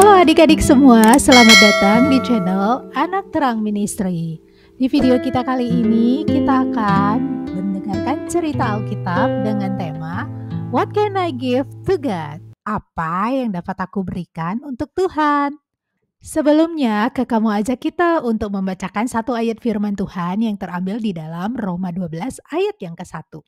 Halo adik-adik semua, selamat datang di channel Anak Terang Ministry. Di video kita kali ini, kita akan mendengarkan cerita Alkitab dengan tema What can I give to God? Apa yang dapat aku berikan untuk Tuhan? Sebelumnya, kamu ajak kita untuk membacakan satu ayat firman Tuhan yang terambil di dalam Roma 12 ayat yang ke-1.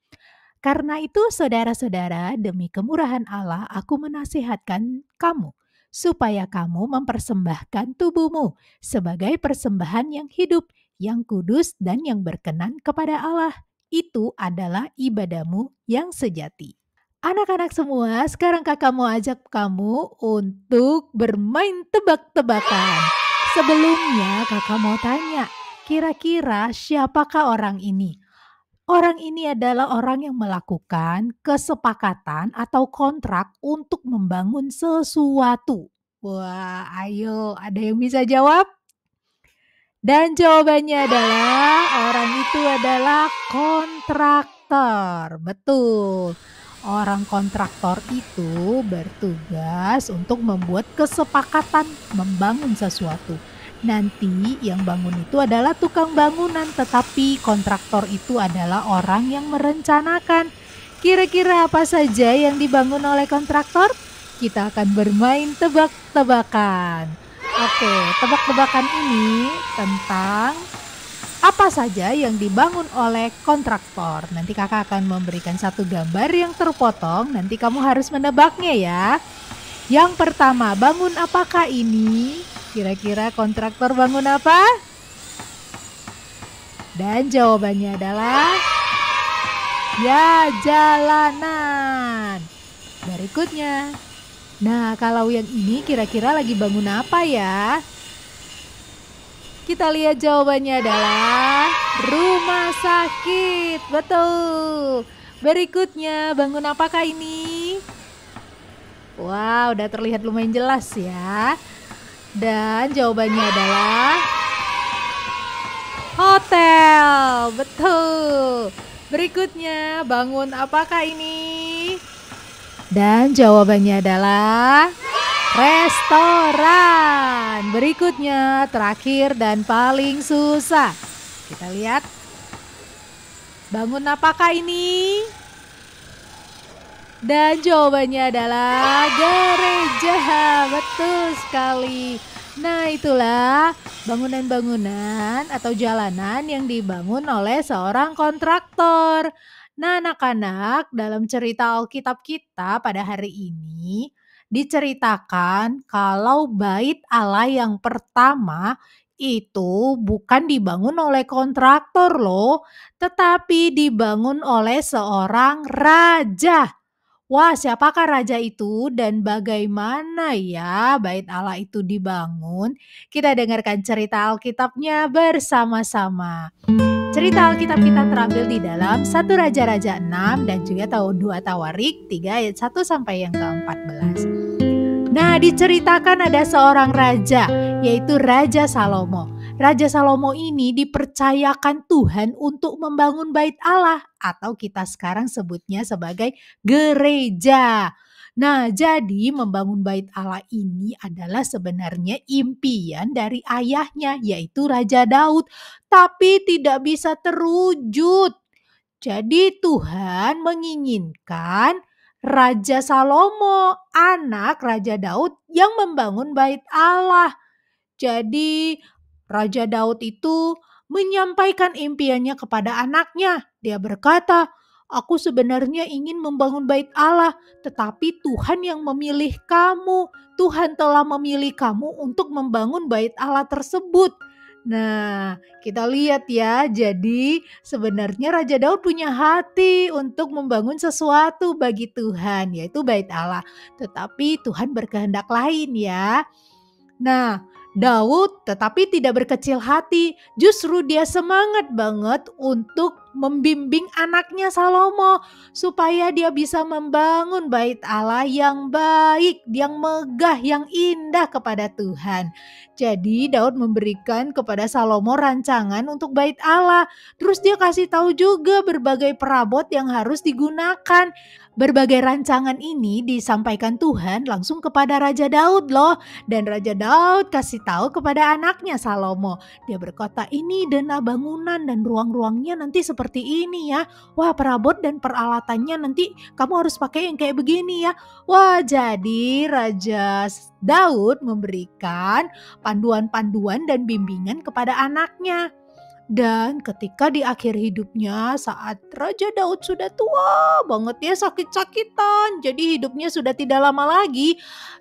Karena itu saudara-saudara, demi kemurahan Allah aku menasihatkan kamu, supaya kamu mempersembahkan tubuhmu sebagai persembahan yang hidup, yang kudus dan yang berkenan kepada Allah. Itu adalah ibadahmu yang sejati. Anak-anak semua, sekarang kakak mau ajak kamu untuk bermain tebak-tebakan. Sebelumnya kakak mau tanya, kira-kira siapakah orang ini? Orang ini adalah orang yang melakukan kesepakatan atau kontrak untuk membangun sesuatu. Wah, ayo, ada yang bisa jawab? Dan jawabannya adalah orang itu adalah kontraktor. Betul. Orang kontraktor itu bertugas untuk membuat kesepakatan membangun sesuatu. Nanti yang bangun itu adalah tukang bangunan, tetapi kontraktor itu adalah orang yang merencanakan. Kira-kira apa saja yang dibangun oleh kontraktor? Kita akan bermain tebak-tebakan. Oke, tebak-tebakan ini tentang apa saja yang dibangun oleh kontraktor. Nanti kakak akan memberikan satu gambar yang terpotong, nanti kamu harus menebaknya ya. Yang pertama, bangun apakah ini? Kira-kira kontraktor bangun apa? Dan jawabannya adalah ya, jalanan. Berikutnya. Nah, kalau yang ini kira-kira lagi bangun apa ya? Kita lihat jawabannya adalah rumah sakit. Betul. Berikutnya, bangun apakah ini? Wow, udah terlihat lumayan jelas ya. Dan jawabannya adalah hotel. Betul. Berikutnya, bangun apakah ini? Dan jawabannya adalah restoran. Berikutnya, terakhir dan paling susah. Kita lihat. Bangun apakah ini? Dan jawabannya adalah gereja. Betul sekali. Nah, itulah bangunan-bangunan atau jalanan yang dibangun oleh seorang kontraktor. Nah, anak-anak, dalam cerita Alkitab kita pada hari ini diceritakan kalau bait Allah yang pertama itu bukan dibangun oleh kontraktor loh, tetapi dibangun oleh seorang raja. Wah, siapakah raja itu dan bagaimana ya bait Allah itu dibangun? Kita dengarkan cerita Alkitabnya bersama-sama. Cerita Alkitab kita terambil di dalam 1 Raja-Raja 6 dan juga 2 Tawarik 3 ayat 1 sampai yang ke-14. Nah, diceritakan ada seorang raja, yaitu Raja Salomo. Raja Salomo ini dipercayakan Tuhan untuk membangun bait Allah atau kita sekarang sebutnya sebagai gereja. Nah, jadi membangun bait Allah ini adalah sebenarnya impian dari ayahnya, yaitu Raja Daud, tapi tidak bisa terwujud. Jadi Tuhan menginginkan Raja Salomo, anak Raja Daud yang membangun bait Allah. Jadi Raja Daud itu menyampaikan impiannya kepada anaknya. Dia berkata, "Aku sebenarnya ingin membangun bait Allah, tetapi Tuhan yang memilih kamu. Tuhan telah memilih kamu untuk membangun bait Allah tersebut." Nah, kita lihat ya. Jadi sebenarnya Raja Daud punya hati untuk membangun sesuatu bagi Tuhan, yaitu bait Allah. Tetapi Tuhan berkehendak lain ya. Nah, Daud tetapi tidak berkecil hati, justru dia semangat banget untuk membimbing anaknya Salomo supaya dia bisa membangun bait Allah yang baik, yang megah, yang indah kepada Tuhan. Jadi Daud memberikan kepada Salomo rancangan untuk bait Allah. Terus dia kasih tahu juga berbagai perabot yang harus digunakan. Berbagai rancangan ini disampaikan Tuhan langsung kepada Raja Daud loh. Dan Raja Daud kasih tahu kepada anaknya Salomo. Dia berkata, ini dana bangunan dan ruang-ruangnya nanti seperti ini ya. Wah, perabot dan peralatannya nanti kamu harus pakai yang kayak begini ya. Wah, jadi Raja Daud memberikan panduan-panduan dan bimbingan kepada anaknya. Dan ketika di akhir hidupnya saat Raja Daud sudah tua banget ya, sakit-sakitan, jadi hidupnya sudah tidak lama lagi,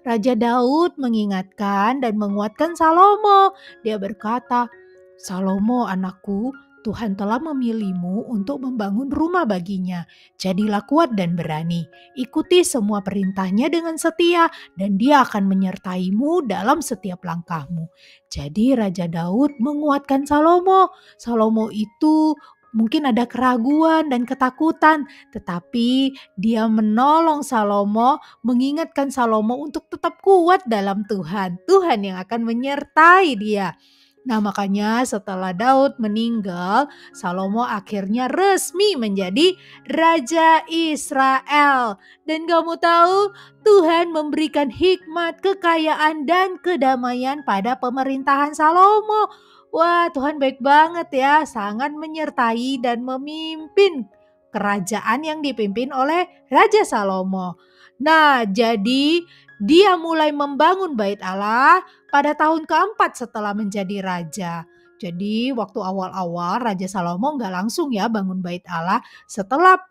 Raja Daud mengingatkan dan menguatkan Salomo. Dia berkata, Salomo anakku, Tuhan telah memilihmu untuk membangun rumah baginya. Jadilah kuat dan berani. Ikuti semua perintahnya dengan setia dan dia akan menyertaimu dalam setiap langkahmu. Jadi Raja Daud menguatkan Salomo. Salomo itu mungkin ada keraguan dan ketakutan, tetapi dia menolong Salomo, mengingatkan Salomo untuk tetap kuat dalam Tuhan. Tuhan yang akan menyertai dia. Nah, makanya setelah Daud meninggal, Salomo akhirnya resmi menjadi Raja Israel. Dan kamu tahu, Tuhan memberikan hikmat, kekayaan, dan kedamaian pada pemerintahan Salomo. Wah, Tuhan baik banget ya, sangat menyertai dan memimpin kerajaan yang dipimpin oleh Raja Salomo. Nah, jadi dia mulai membangun bait Allah pada tahun keempat setelah menjadi raja. Jadi waktu awal-awal Raja Salomo nggak langsung ya bangun bait Allah. Setelah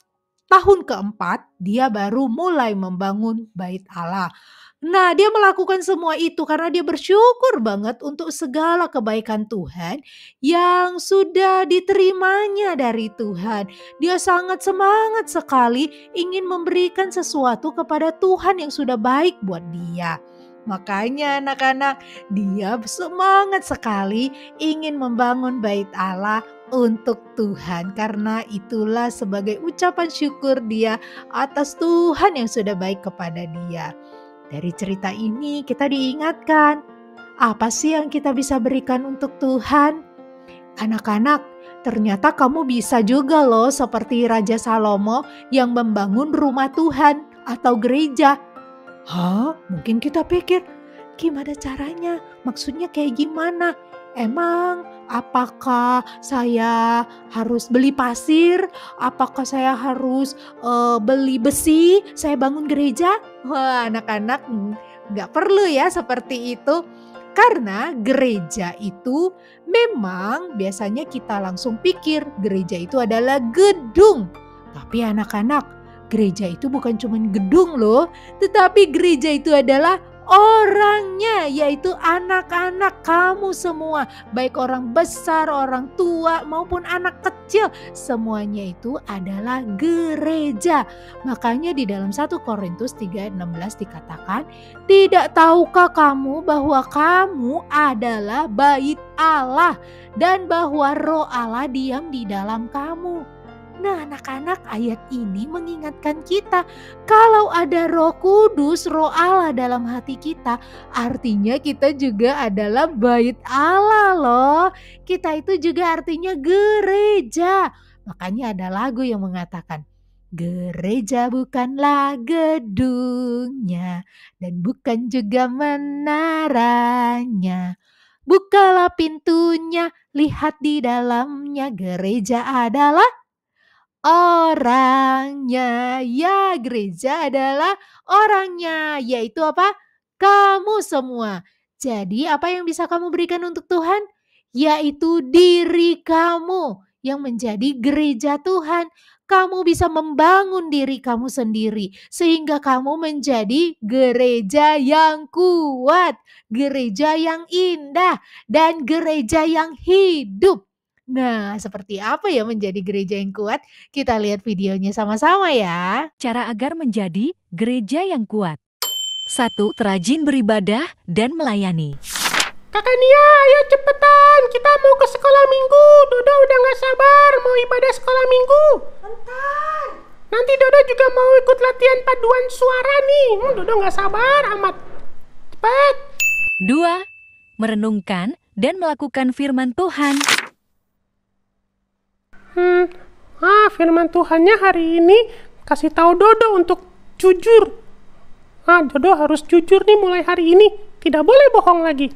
tahun keempat dia baru mulai membangun bait Allah. Nah, dia melakukan semua itu karena dia bersyukur banget untuk segala kebaikan Tuhan yang sudah diterimanya dari Tuhan. Dia sangat semangat sekali ingin memberikan sesuatu kepada Tuhan yang sudah baik buat dia. Makanya anak-anak, dia semangat sekali ingin membangun bait Allah untuk Tuhan. Karena itulah sebagai ucapan syukur dia atas Tuhan yang sudah baik kepada dia. Dari cerita ini kita diingatkan, apa sih yang kita bisa berikan untuk Tuhan? Anak-anak, ternyata kamu bisa juga loh seperti Raja Salomo yang membangun rumah Tuhan atau gereja. Hah? Mungkin kita pikir, gimana caranya? Maksudnya kayak gimana? Emang apakah saya harus beli pasir? Apakah saya harus beli besi? Saya bangun gereja? Wah, anak-anak nggak perlu ya seperti itu. Karena gereja itu memang biasanya kita langsung pikir gereja itu adalah gedung. Tapi anak-anak, gereja itu bukan cuma gedung loh, tetapi gereja itu adalah orangnya, yaitu anak-anak kamu semua, baik orang besar, orang tua maupun anak kecil, semuanya itu adalah gereja. Makanya di dalam 1 Korintus 3:16 dikatakan, tidak tahukah kamu bahwa kamu adalah bait Allah dan bahwa Roh Allah diam di dalam kamu. Nah, anak-anak, ayat ini mengingatkan kita kalau ada Roh Kudus, Roh Allah dalam hati kita, artinya kita juga adalah bait Allah loh. Kita itu juga artinya gereja. Makanya ada lagu yang mengatakan, gereja bukanlah gedungnya dan bukan juga menaranya. Bukalah pintunya, lihat di dalamnya, gereja adalah orangnya. Ya, gereja adalah orangnya, yaitu apa? Kamu semua. Jadi apa yang bisa kamu berikan untuk Tuhan? Yaitu diri kamu yang menjadi gereja Tuhan. Kamu bisa membangun diri kamu sendiri sehingga kamu menjadi gereja yang kuat, gereja yang indah, dan gereja yang hidup. Nah, seperti apa ya menjadi gereja yang kuat? Kita lihat videonya sama-sama ya. Cara agar menjadi gereja yang kuat. 1. Rajin beribadah dan melayani. Kakak Nia, ayo cepetan, kita mau ke sekolah minggu. Dodo udah gak sabar mau ibadah sekolah minggu. Bentar. Nanti Dodo juga mau ikut latihan paduan suara nih. Dodo gak sabar amat. Cepet. 2. Merenungkan dan melakukan firman Tuhan. Firman Tuhannya hari ini kasih tahu Dodo untuk jujur. Dodo harus jujur nih mulai hari ini. Tidak boleh bohong lagi.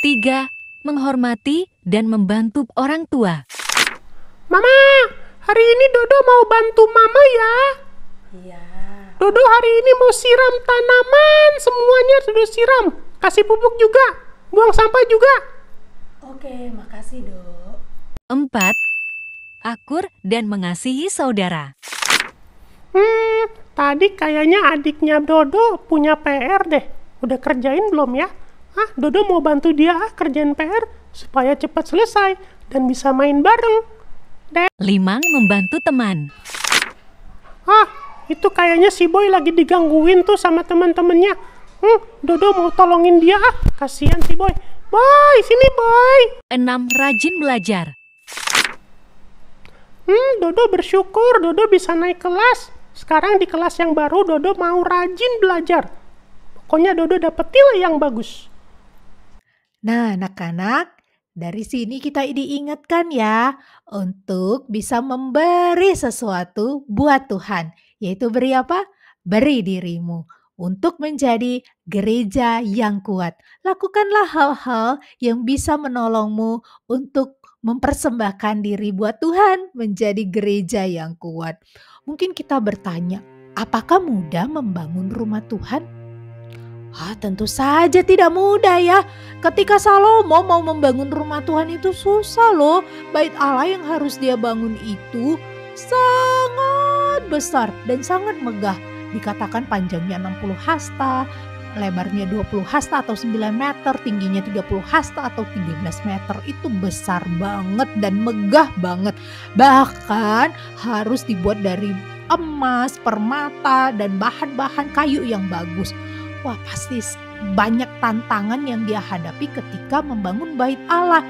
3. Menghormati dan membantu orang tua. Mama, hari ini Dodo mau bantu Mama ya. Iya. Dodo hari ini mau siram tanaman, semuanya Dodo siram. Kasih pupuk juga, buang sampah juga. Oke, makasih, Dok. 4. Akur dan mengasihi saudara. Tadi kayaknya adiknya Dodo punya PR deh. Udah kerjain belum ya? Dodo mau bantu dia kerjain PR supaya cepat selesai dan bisa main bareng. 5. Membantu teman. Itu kayaknya si Boy lagi digangguin tuh sama teman-temannya. Dodo mau tolongin dia. Kasihan si Boy. Boy, sini Boy. 6. Rajin belajar. Dodo bersyukur Dodo bisa naik kelas. Sekarang di kelas yang baru Dodo mau rajin belajar. Pokoknya Dodo dapat nilai yang bagus. Nah, anak-anak, dari sini kita diingatkan ya untuk bisa memberi sesuatu buat Tuhan. Yaitu beri apa? Beri dirimu untuk menjadi gereja yang kuat. Lakukanlah hal-hal yang bisa menolongmu untuk mempersembahkan diri buat Tuhan menjadi gereja yang kuat. Mungkin kita bertanya, apakah mudah membangun rumah Tuhan? Tentu saja tidak mudah ya. Ketika Salomo mau membangun rumah Tuhan itu susah loh. Bait Allah yang harus dia bangun itu sangat besar dan sangat megah. Dikatakan panjangnya 60 hasta, lebarnya 20 hasta atau 9 meter, tingginya 30 hasta atau 13 meter. Itu besar banget dan megah banget. Bahkan harus dibuat dari emas, permata, dan bahan-bahan kayu yang bagus. Wah, pasti banyak tantangan yang dia hadapi ketika membangun bait Allah.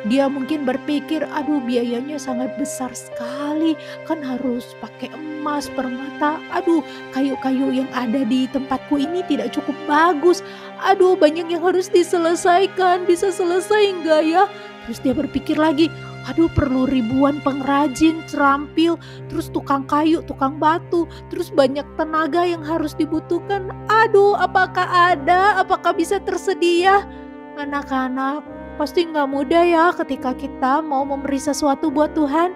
Dia mungkin berpikir, aduh biayanya sangat besar sekali, kan harus pakai emas, permata, aduh kayu-kayu yang ada di tempatku ini tidak cukup bagus, aduh banyak yang harus diselesaikan, bisa selesai enggak ya? Terus dia berpikir lagi, aduh perlu ribuan pengrajin, terampil, terus tukang kayu, tukang batu, terus banyak tenaga yang harus dibutuhkan. Aduh, apakah ada? Apakah bisa tersedia? Anak-anak, pasti nggak mudah ya ketika kita mau memberi sesuatu buat Tuhan.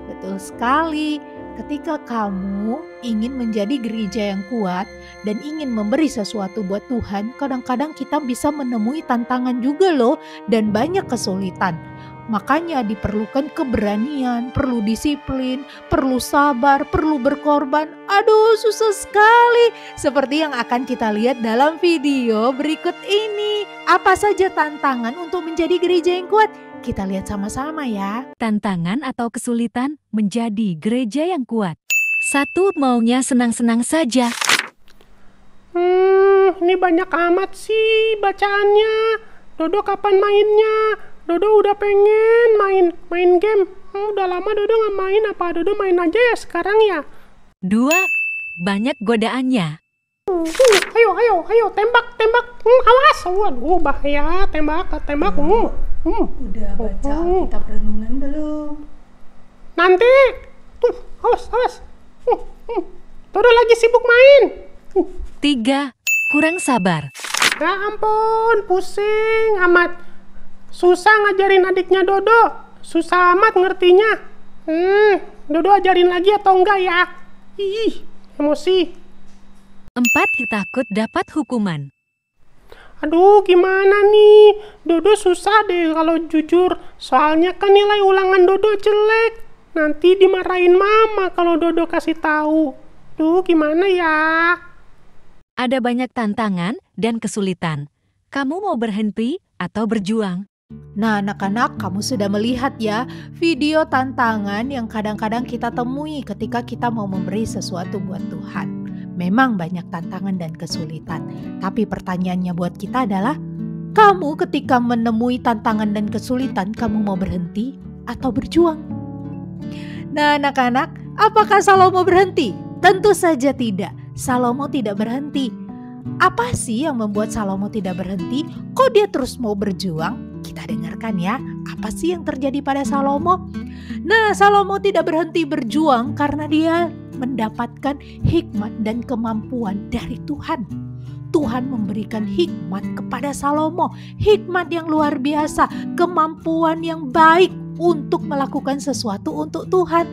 Betul sekali. Ketika kamu ingin menjadi gereja yang kuat dan ingin memberi sesuatu buat Tuhan, kadang-kadang kita bisa menemui tantangan juga loh dan banyak kesulitan. Makanya diperlukan keberanian, perlu disiplin, perlu sabar, perlu berkorban. Aduh, susah sekali. Seperti yang akan kita lihat dalam video berikut ini. Apa saja tantangan untuk menjadi gereja yang kuat? Kita lihat sama-sama ya. Tantangan atau kesulitan menjadi gereja yang kuat. 1. Maunya senang-senang saja. Ini banyak amat sih bacaannya. Dodo kapan mainnya? Dodo udah pengen main game. Udah lama Dodo gak main. Apa Dodo main aja ya sekarang ya? 2. Banyak godaannya. Ayo tembak. Awas. Waduh bahaya tembak. Udah baca Alkitab renungan belum? Nanti. Awas. Dodo lagi sibuk main. 3. Kurang sabar. Ya ampun, pusing amat. Susah ngajarin adiknya Dodo. Susah amat ngertinya. Dodo ajarin lagi atau enggak ya? Emosi. 4. Takut dapat hukuman. Aduh, gimana nih? Dodo susah deh kalau jujur. Soalnya kan nilai ulangan Dodo jelek. Nanti dimarahin mama kalau Dodo kasih tahu. Duh, gimana ya? Ada banyak tantangan dan kesulitan. Kamu mau berhenti atau berjuang? Nah, anak-anak, kamu sudah melihat ya video tantangan yang kadang-kadang kita temui ketika kita mau memberi sesuatu buat Tuhan. Memang banyak tantangan dan kesulitan. Tapi pertanyaannya buat kita adalah, Kamu ketika menemui tantangan dan kesulitan, kamu mau berhenti atau berjuang? Nah, anak-anak, apakah Salomo berhenti? Tentu saja tidak. Salomo tidak berhenti. Apa sih yang membuat Salomo tidak berhenti? Kok dia terus mau berjuang? Kita dengarkan ya, apa sih yang terjadi pada Salomo? Nah, Salomo tidak berhenti berjuang karena dia mendapatkan hikmat dan kemampuan dari Tuhan. Tuhan memberikan hikmat kepada Salomo, hikmat yang luar biasa, kemampuan yang baik untuk melakukan sesuatu untuk Tuhan.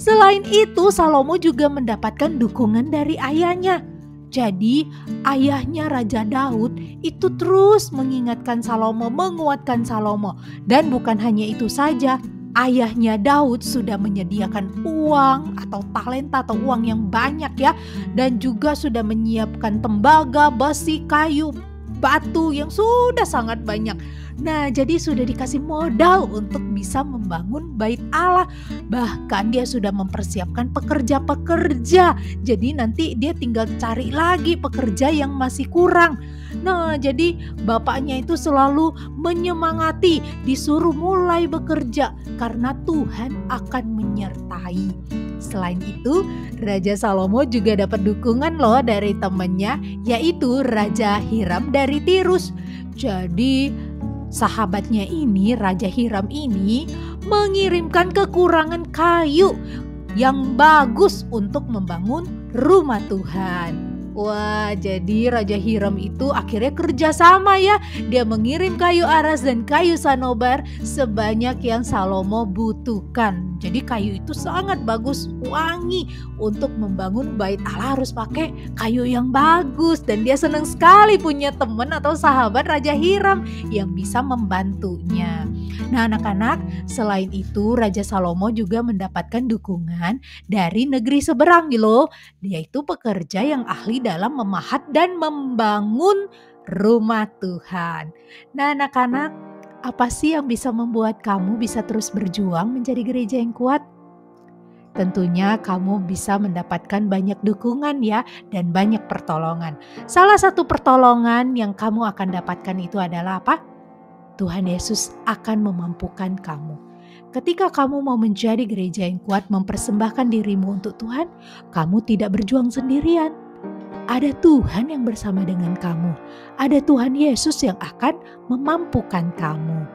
Selain itu, Salomo juga mendapatkan dukungan dari ayahnya. Jadi, ayahnya Raja Daud itu terus mengingatkan Salomo, menguatkan Salomo. Dan bukan hanya itu saja, ayahnya Daud sudah menyediakan uang atau talenta atau uang yang banyak ya, dan juga sudah menyiapkan tembaga, besi, kayu, batu yang sudah sangat banyak. Nah, jadi sudah dikasih modal untuk bisa membangun bait Allah. Bahkan dia sudah mempersiapkan pekerja-pekerja. Jadi nanti dia tinggal cari lagi pekerja yang masih kurang. Nah, jadi bapaknya itu selalu menyemangati, disuruh mulai bekerja karena Tuhan akan menyertai. Selain itu, Raja Salomo juga dapat dukungan loh dari temannya, yaitu Raja Hiram dari Tirus. Jadi sahabatnya ini, Raja Hiram ini mengirimkan kekurangan kayu yang bagus untuk membangun rumah Tuhan. Wah, jadi Raja Hiram itu akhirnya kerjasama ya. Dia mengirim kayu aras dan kayu sanobar sebanyak yang Salomo butuhkan. Jadi kayu itu sangat bagus, wangi. Untuk membangun bait Allah harus pakai kayu yang bagus. Dan dia senang sekali punya teman atau sahabat Raja Hiram yang bisa membantunya. Nah, anak-anak, selain itu Raja Salomo juga mendapatkan dukungan dari negeri seberang loh. Dia itu pekerja yang ahli dalam memahat dan membangun rumah Tuhan. Nah, anak-anak, apa sih yang bisa membuat kamu bisa terus berjuang menjadi gereja yang kuat? Tentunya kamu bisa mendapatkan banyak dukungan ya, dan banyak pertolongan. Salah satu pertolongan yang kamu akan dapatkan itu adalah apa? Tuhan Yesus akan memampukan kamu. Ketika kamu mau menjadi gereja yang kuat, mempersembahkan dirimu untuk Tuhan, kamu tidak berjuang sendirian. Ada Tuhan yang bersama dengan kamu. Ada Tuhan Yesus yang akan memampukan kamu.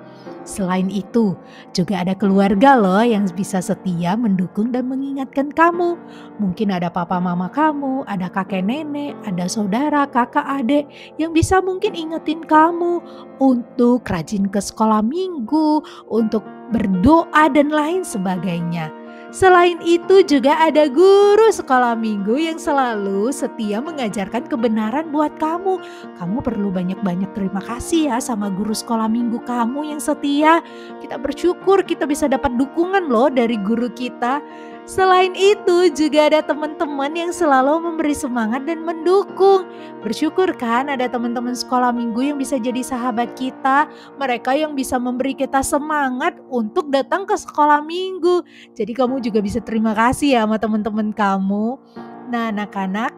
Selain itu, juga ada keluarga loh yang bisa setia mendukung dan mengingatkan kamu. Mungkin ada papa mama kamu, ada kakek nenek, ada saudara, kakak, adik yang bisa mungkin ingetin kamu untuk rajin ke sekolah minggu, untuk berdoa dan lain sebagainya. Selain itu juga ada guru sekolah minggu yang selalu setia mengajarkan kebenaran buat kamu. Kamu perlu banyak-banyak terima kasih ya sama guru sekolah minggu kamu yang setia. Kita bersyukur kita bisa dapat dukungan loh dari guru kita. Selain itu juga ada teman-teman yang selalu memberi semangat dan mendukung. Bersyukur kan ada teman-teman sekolah minggu yang bisa jadi sahabat kita. Mereka yang bisa memberi kita semangat untuk datang ke sekolah minggu. Jadi kamu juga bisa terima kasih ya sama teman-teman kamu. Nah, anak-anak,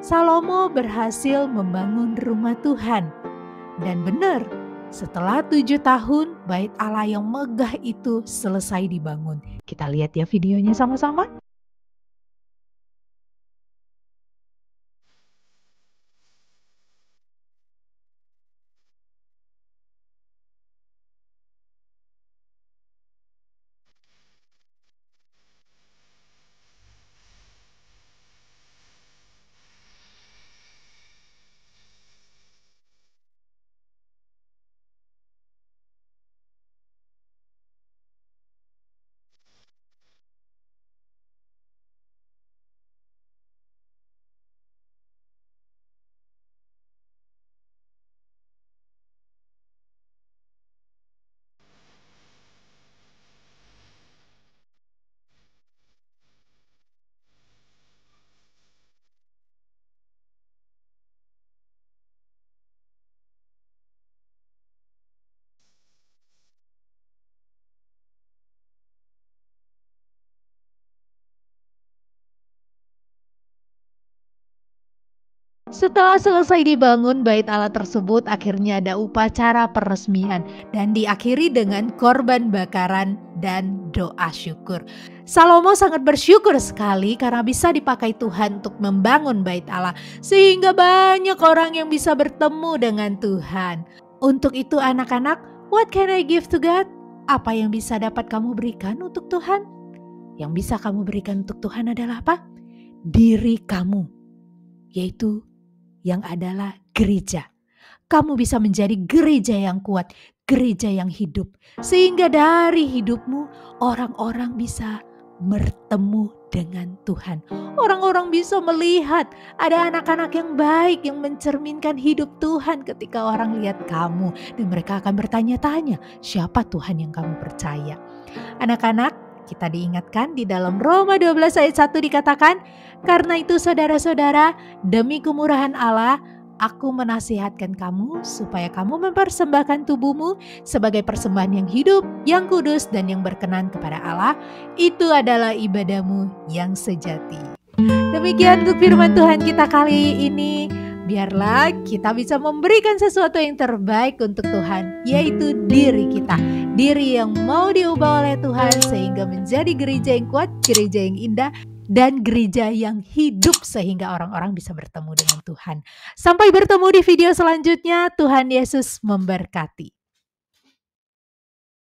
Salomo berhasil membangun rumah Tuhan. Dan benar, setelah 7 tahun bait Allah yang megah itu selesai dibangun. Kita lihat ya videonya sama-sama. Setelah selesai dibangun bait Allah tersebut, akhirnya ada upacara peresmian dan diakhiri dengan korban bakaran dan doa syukur. Salomo sangat bersyukur sekali karena bisa dipakai Tuhan untuk membangun bait Allah, sehingga banyak orang yang bisa bertemu dengan Tuhan. Untuk itu anak-anak, what can I give to God? Apa yang bisa dapat kamu berikan untuk Tuhan? Yang bisa kamu berikan untuk Tuhan adalah apa? Diri kamu, yaitu yang adalah gereja. Kamu bisa menjadi gereja yang kuat, gereja yang hidup. Sehingga dari hidupmu orang-orang bisa bertemu dengan Tuhan. Orang-orang bisa melihat ada anak-anak yang baik yang mencerminkan hidup Tuhan ketika orang lihat kamu. Dan mereka akan bertanya-tanya, siapa Tuhan yang kamu percaya? Anak-anak, kita diingatkan di dalam Roma 12 ayat 1 dikatakan, karena itu saudara-saudara, demi kemurahan Allah, aku menasihatkan kamu supaya kamu mempersembahkan tubuhmu sebagai persembahan yang hidup, yang kudus, dan yang berkenan kepada Allah. Itu adalah ibadahmu yang sejati. Demikian untuk firman Tuhan kita kali ini. Biarlah kita bisa memberikan sesuatu yang terbaik untuk Tuhan, yaitu diri kita. Diri yang mau diubah oleh Tuhan sehingga menjadi gereja yang kuat, gereja yang indah, dan gereja yang hidup sehingga orang-orang bisa bertemu dengan Tuhan. Sampai bertemu di video selanjutnya. Tuhan Yesus memberkati.